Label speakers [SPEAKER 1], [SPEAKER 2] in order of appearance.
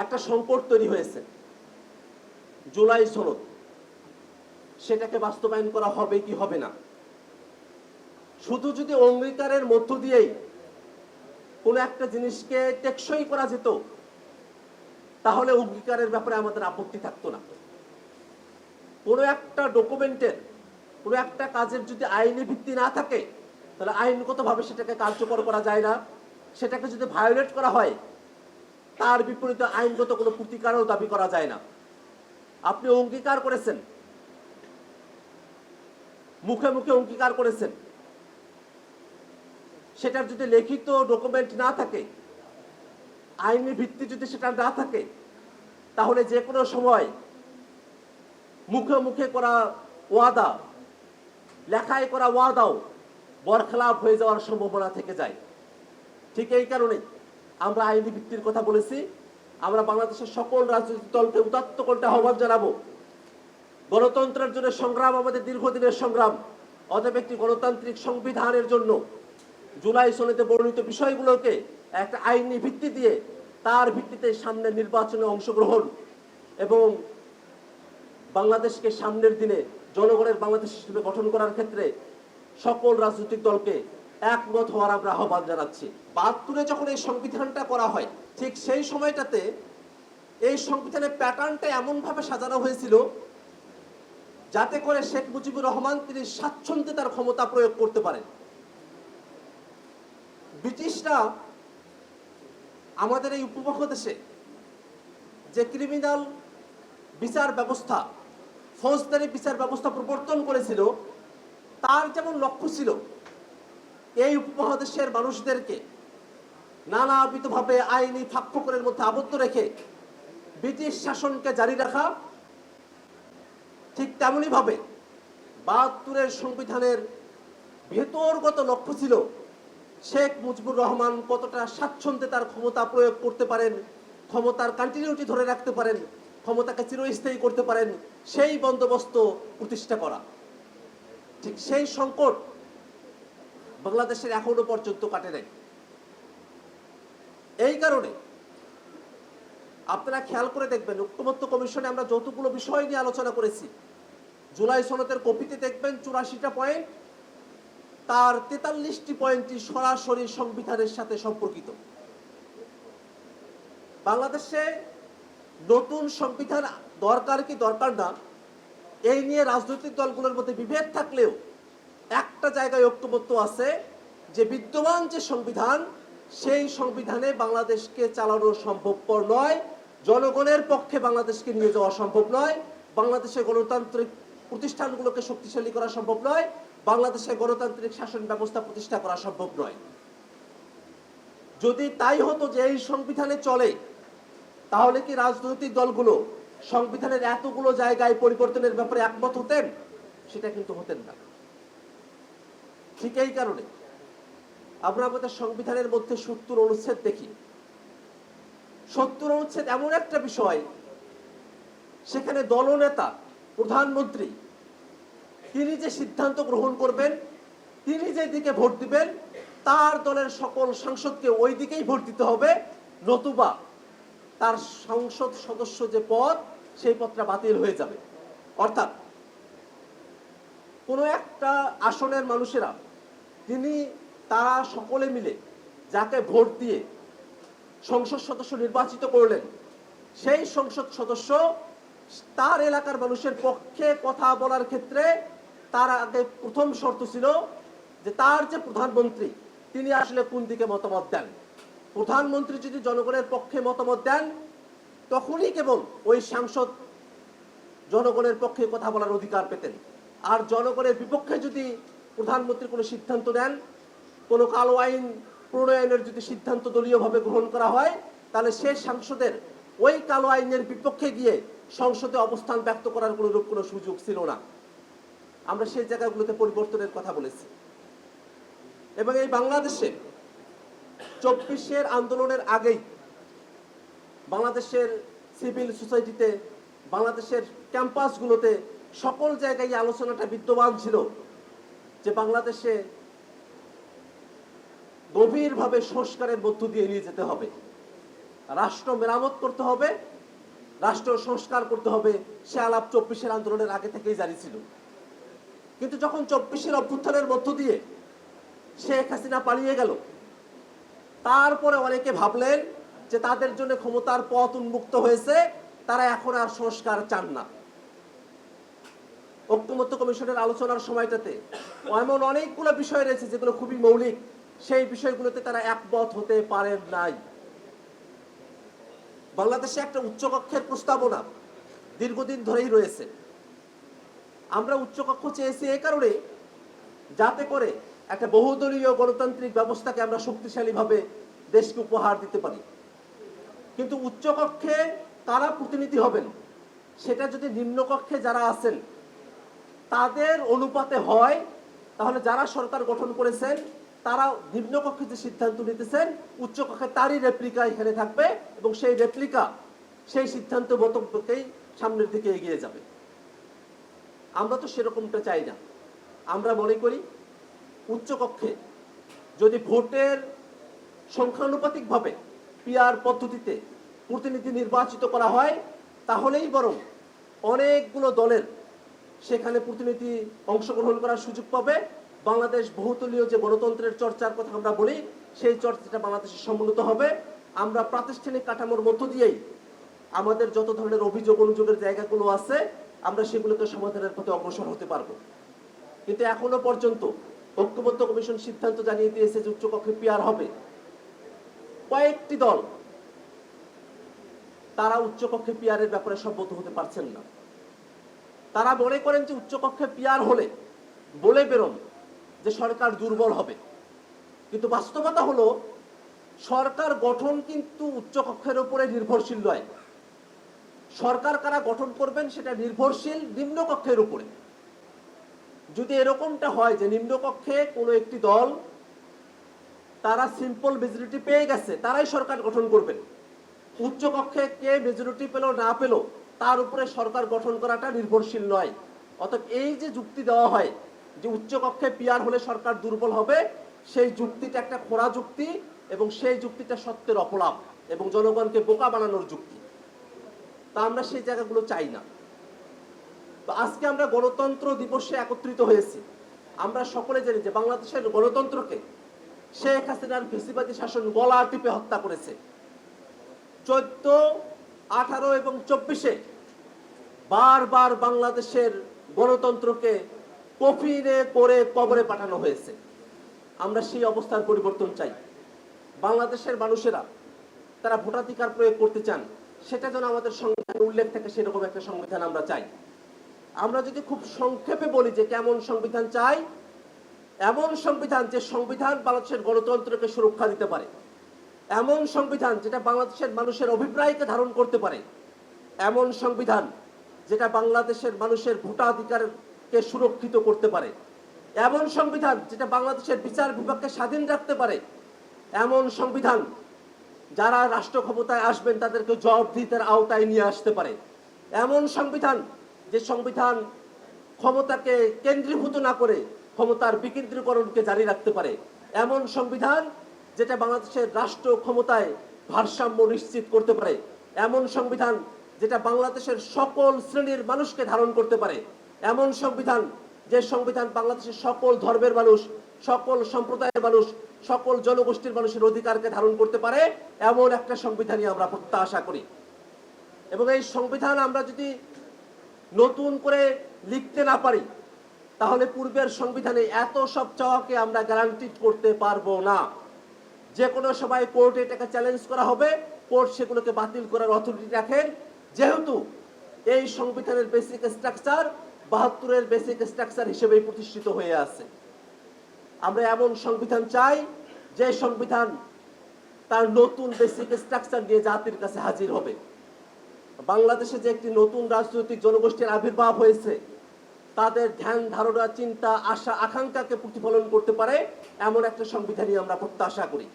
[SPEAKER 1] একটা সংকট তৈরি হয়েছে, জুলাই সনদ, সেটাকে বাস্তবায়ন করা হবে কি হবে না। শুধু যদি অঙ্গীকারের মধ্য দিয়েই কোনো একটা জিনিসকে টেকসই করা যেত, তাহলে অঙ্গীকারের ব্যাপারে আমাদের আপত্তি থাকতো না। কোনো একটা ডকুমেন্টের, কোনো একটা কাজের যদি আইনি ভিত্তি না থাকে, তাহলে আইনগতভাবে সেটাকে কার্যকর করা যায় না। সেটাকে যদি ভায়োলেট করা হয়, তার বিপরীতে আইনগত কোনো প্রতিকারও দাবি করা যায় না। আপনি অঙ্গীকার করেছেন, মুখে মুখে অঙ্গীকার করেছেন, সেটার যদি লিখিত ডকুমেন্ট না থাকে, আইনি ভিত্তি যদি সেটা না থাকে, তাহলে যে কোনো সময় মুখে মুখে করা ওয়াদা, লেখায় করা ওয়াদাও বরখেলাপ হয়ে যাওয়ার সম্ভাবনা থেকে যায়। ঠিক এই কারণেই আমরা আইনি ভিত্তির কথা বলেছি। আমরা বাংলাদেশের সকল রাজনৈতিক দলকে উদাত্ত কণ্ঠে আহ্বান জানাবো, গণতন্ত্রের জন্য সংগ্রাম আমাদের দীর্ঘদিনের সংগ্রাম। অতএব একটি গণতান্ত্রিক সংবিধানের জন্য জুলাই সনদে বর্ণিত বিষয়গুলোকে একটা আইনি ভিত্তি দিয়ে, তার ভিত্তিতে সামনে নির্বাচনে অংশগ্রহণ এবং বাংলাদেশকে সামনের দিনে জনগণের বাংলাদেশ হিসেবে গঠন করার ক্ষেত্রে সকল রাজনৈতিক দলকে একমত হওয়ার আমরা আহ্বান জানাচ্ছি। ৭২-এ যখন এই সংবিধানটা করা হয়, ঠিক সেই সময়টাতে এই সংবিধানের প্যাটার্নটা এমনভাবে সাজানো হয়েছিল যাতে করে শেখ মুজিবুর রহমান তিনি স্বাচ্ছন্দ্যে তার ক্ষমতা প্রয়োগ করতে পারেন। ব্রিটিশরা আমাদের এই উপমহাদেশে যে ক্রিমিনাল বিচার ব্যবস্থা, ফৌজদারি বিচার ব্যবস্থা প্রবর্তন করেছিল, তার যেমন লক্ষ্য ছিল এই উপমহাদেশের মানুষদেরকে নানাবিধভাবে আইনি ফাঁকফোকরের মধ্যে আবদ্ধ রেখে ব্রিটিশ শাসনকে জারি রাখা, ঠিক তেমনি ভাবে ৭২-এর সংবিধানের ভেতরগত লক্ষ্য ছিল শেখ মুজিবুর রহমান কতটা স্বাচ্ছন্দ্যে তার ক্ষমতা প্রয়োগ করতে পারেন, ক্ষমতার কন্টিনিউটি ধরে রাখতে পারেন, ক্ষমতাকে চিরস্থায়ী করতে পারেন, সেই বন্দোবস্ত প্রতিষ্ঠা করা। ঠিক সেই সংকট বাংলাদেশের এখনো পর্যন্ত কাটে নাই। এই কারণে আপনারা খেয়াল করে দেখবেন, ঐকমত্য কমিশনে আমরা যতগুলো বিষয় নিয়ে আলোচনা করেছি, জুলাই সনদের কপিতে দেখবেন ৮৪টা পয়েন্ট, তার ৪৩টি পয়েন্টই সরাসরি সংবিধানের সাথে সম্পর্কিত। বাংলাদেশে নতুন সংবিধান দরকার কি দরকার না, এই নিয়ে রাজনৈতিক দলগুলোর মধ্যে বিভেদ থাকলেও একটা জায়গায় ঐক্যমত্য আছে যে বিদ্যমান যে সংবিধান, সেই সংবিধানে বাংলাদেশকে চালানো সম্ভবপর নয়, জনগণের পক্ষে বাংলাদেশকে নিয়ে যাওয়া সম্ভব নয়, বাংলাদেশের গণতান্ত্রিক প্রতিষ্ঠানগুলোকে শক্তিশালী করা সম্ভব নয়, বাংলাদেশের গণতান্ত্রিক শাসন ব্যবস্থা প্রতিষ্ঠা করা সম্ভব নয়। যদি তাই হতো যে এই সংবিধানে চলে, তাহলে কি রাজনৈতিক দলগুলো সংবিধানের এতগুলো জায়গায় পরিবর্তনের ব্যাপারে একমত হতেন? সেটা কিন্তু হতেন না। ঠিক এই কারণে আমরা আমাদের সংবিধানের মধ্যে ৭০ অনুচ্ছেদ দেখি। ৭০ অনুচ্ছেদ এমন একটা বিষয়, সেখানে দলনেতা, প্রধানমন্ত্রী তিনি যে সিদ্ধান্ত গ্রহণ করবেন, তিনি যে দিকে ভোট দিবেন, তার দলের সকল সাংসদকে ওই দিকেই ভোট দিতে হবে, নতুবা তার সংসদ সদস্য যে পদ, সেই পদটা বাতিল হয়ে যাবে। অর্থাৎ কোনো একটা আসনের মানুষেরা তারা সকলে মিলে যাকে ভোট দিয়ে সংসদ সদস্য নির্বাচিত করলেন, সেই সংসদ সদস্য তার এলাকার মানুষের পক্ষে কথা বলার ক্ষেত্রে তার আগে প্রথম শর্ত ছিল যে তার যে প্রধানমন্ত্রী তিনি আসলে কোন দিকে মতামত দেন। প্রধানমন্ত্রী যদি জনগণের পক্ষে মতামত দেন, তখনই কেবল ওই সাংসদ জনগণের পক্ষে কথা বলার অধিকার পেতেন। আর জনগণের বিপক্ষে যদি প্রধানমন্ত্রী কোনো সিদ্ধান্ত নেন, কোনো কালো আইন প্রণয়নের যদি সিদ্ধান্ত দলীয়ভাবে গ্রহণ করা হয়, তাহলে সে সাংসদের ওই কালো আইনের বিপক্ষে গিয়ে সংসদে অবস্থান ব্যক্ত করার কোনো সুযোগ ছিল না। আমরা সেই জায়গাগুলোতে পরিবর্তনের কথা বলেছি। এবং এই বাংলাদেশে ২৪-এর আন্দোলনের আগেই বাংলাদেশের সিভিল সোসাইটিতে, বাংলাদেশের ক্যাম্পাসগুলোতে সকল জায়গায় আলোচনাটা বিদ্যমান ছিল যে বাংলাদেশে গভীরভাবে সংস্কারের মধ্য দিয়ে নিয়ে যেতে হবে। রাষ্ট্র মেরামত করতে হবে, রাষ্ট্র সংস্কার করতে হবে, সে আলাপ 24-এর আন্দোলনের আগে থেকেই জারি ছিল। কিন্তু যখন 24-এর অভ্যুত্থানের মধ্য দিয়ে শেখ হাসিনা পালিয়ে গেল, তারপরে অনেকে ভাবলেন যে তাদের জন্য ক্ষমতার পথ উন্মুক্ত হয়েছে, তারা এখন আর সংস্কার চান না। ঐকমত্য কমিশনের আলোচনার সময়টাতে এমন অনেকগুলো বিষয় রয়েছে যেগুলো খুবই মৌলিক, সেই বিষয়গুলোতে তারা একমত হতে পারেন নাই। বাংলাদেশে একটা উচ্চকক্ষের প্রস্তাবনা দীর্ঘদিন ধরেই রয়েছে। আমরা উচ্চকক্ষ চেয়েছি এই কারণে, যাতে করে একটা বহুদলীয় গণতান্ত্রিক ব্যবস্থাকে আমরা শক্তিশালীভাবে দেশকে উপহার দিতে পারি। কিন্তু উচ্চকক্ষে কারা প্রতিনিধি হবেন, সেটা যদি নিম্নকক্ষে যারা আছেন তাদের অনুপাতে হয়, তাহলে যারা সরকার গঠন করেছেন তারা নিম্নকক্ষে যে সিদ্ধান্ত নিতেছেন, উচ্চকক্ষে তারই রেপ্লিকা এখানে থাকবে এবং সেই রেপ্লিকা সেই সিদ্ধান্ত মতকেই সামনের দিকে এগিয়ে যাবে। আমরা তো সেরকমটা চাই না। আমরা মনে করি উচ্চকক্ষে যদি ভোটের সংখ্যানুপাতিকভাবে পিআর পদ্ধতিতে প্রতিনিধি নির্বাচিত করা হয়, তাহলেই বরং অনেকগুলো দলের সেখানে প্রতিনিধি অংশগ্রহণ করার সুযোগ পাবে। বাংলাদেশ বহুতলীয় যে গণতন্ত্রের চর্চার কথা আমরা বলি, সেই চর্চাটা বাংলাদেশে সমুন্নত হবে। আমরা প্রাতিষ্ঠানিক কাঠামোর মধ্য দিয়েই আমাদের যত ধরনের অভিযোগ অনুযোগের জায়গাগুলো আছে, আমরা সেগুলোকে সমাধানের পথে অগ্রসর হতে পারবো। কিন্তু এখনো পর্যন্ত ঐকমত্য কমিশন সিদ্ধান্ত জানিয়ে দিয়েছে যে উচ্চকক্ষে পিআর হবে। কয়েকটি দল তারা উচ্চকক্ষে পিআরের ব্যাপারে সম্মত হতে পারছেন না। তারা মনে করেন যে উচ্চকক্ষে পিআর হলে বলে বেরোন যে সরকার দুর্বল হবে। কিন্তু বাস্তবতা হলো সরকার গঠন কিন্তু উচ্চকক্ষের উপরে নির্ভরশীল নয়। সরকার কারা গঠন করবেন সেটা নির্ভরশীল নিম্নকক্ষের উপরে। যদি এরকমটা হয় যে নিম্নকক্ষে কোনো একটি দল তারা সিম্পল মেজরিটি পেয়ে গেছে, তারাই সরকার গঠন করবেন, উচ্চকক্ষে কে মেজরিটি পেল না পেল তার উপরে সরকার গঠন করাটা নির্ভরশীল নয়। অর্থাৎ এই যে যুক্তি দেওয়া হয় যে উচ্চকক্ষে পিআর হলে সরকার দুর্বল হবে, সেই যুক্তিটা একটা খোঁড়া যুক্তি এবং সেই যুক্তিটা সত্যের অপলাপ এবং জনগণকে বোকা বানানোর যুক্তি। তা আমরা সেই জায়গাগুলো চাই না। তো আজকে আমরা গণতন্ত্র দিবসে একত্রিত হয়েছি। আমরা সকলে জানি যে বাংলাদেশের গণতন্ত্রকে শেখ হাসিনার ফ্যাসিবাদী শাসন গলা টিপে হত্যা করেছে। 14, 18 এবং 24-এ বারবার বাংলাদেশের গণতন্ত্রকে কফিনে করে কবরে পাঠানো হয়েছে। আমরা সেই অবস্থার পরিবর্তন চাই। বাংলাদেশের মানুষেরা তারা ভোটাধিকার প্রয়োগ করতে চান, সেটা যেন আমাদের সংবিধানে উল্লেখ থাকে, সেরকম একটা সংবিধান আমরা চাই। আমরা যদি খুব সংক্ষেপে বলি যে কেমন সংবিধান চাই, এমন সংবিধান যে সংবিধান বাংলাদেশের গণতন্ত্রকে সুরক্ষা দিতে পারে, এমন সংবিধান যেটা বাংলাদেশের মানুষের অভিপ্রায়কে ধারণ করতে পারে, এমন সংবিধান যেটা বাংলাদেশের মানুষের ভোটাধিকারকে সুরক্ষিত করতে পারে, এমন সংবিধান যেটা বাংলাদেশের বিচার বিভাগকে স্বাধীন রাখতে পারে, এমন সংবিধান যারা রাষ্ট্র ক্ষমতায় আসবেন তাদেরকে জবাবদিহিতার আওতায় নিয়ে আসতে পারে, এমন সংবিধান যে সংবিধান ক্ষমতাকে কেন্দ্রীভূত না করে ক্ষমতার বিকেন্দ্রীকরণকে জারি রাখতে পারে, এমন সংবিধান যেটা বাংলাদেশের রাষ্ট্র ক্ষমতায় ভারসাম্য নিশ্চিত করতে পারে, এমন সংবিধান যেটা বাংলাদেশের সকল শ্রেণীর মানুষকে ধারণ করতে পারে, এমন সংবিধান যে সংবিধান বাংলাদেশের সকল ধর্মের মানুষ, সকল সম্প্রদায়ের মানুষ, সকল জনগোষ্ঠীর মানুষের অধিকারকে ধারণ করতে পারে, এমন একটা সংবিধানই আমরা প্রত্যাশা করি। এবং এই সংবিধান আমরা যদি নতুন করে লিখতে না পারি, তাহলে পূর্বের সংবিধানে এত সব চাওয়াকে আমরা গ্যারান্টি করতে পারবো না। যে কোনো সময় কোর্টে এটাকে চ্যালেঞ্জ করা হবে, কোর্ট সেগুলোকে বাতিল করার অথরিটি রাখেন। যেহেতু এই সংবিধানের বেসিক স্ট্রাকচার 72-এর বেসিক স্ট্রাকচার হিসেবেই প্রতিষ্ঠিত হয়ে আছে। আমরা এমন সংবিধান চাই যে সংবিধান তার নতুন বেসিক স্ট্রাকচার নিয়ে জাতির কাছে হাজির হবে। বাংলাদেশে যে একটি নতুন রাজনৈতিক জনগোষ্ঠীর আবির্ভাব হয়েছে, তাদের ধ্যান ধারণা, চিন্তা, আশা, আকাঙ্ক্ষাকে প্রতিফলন করতে পারে এমন একটা সংবিধানই আমরা প্রত্যাশা করি।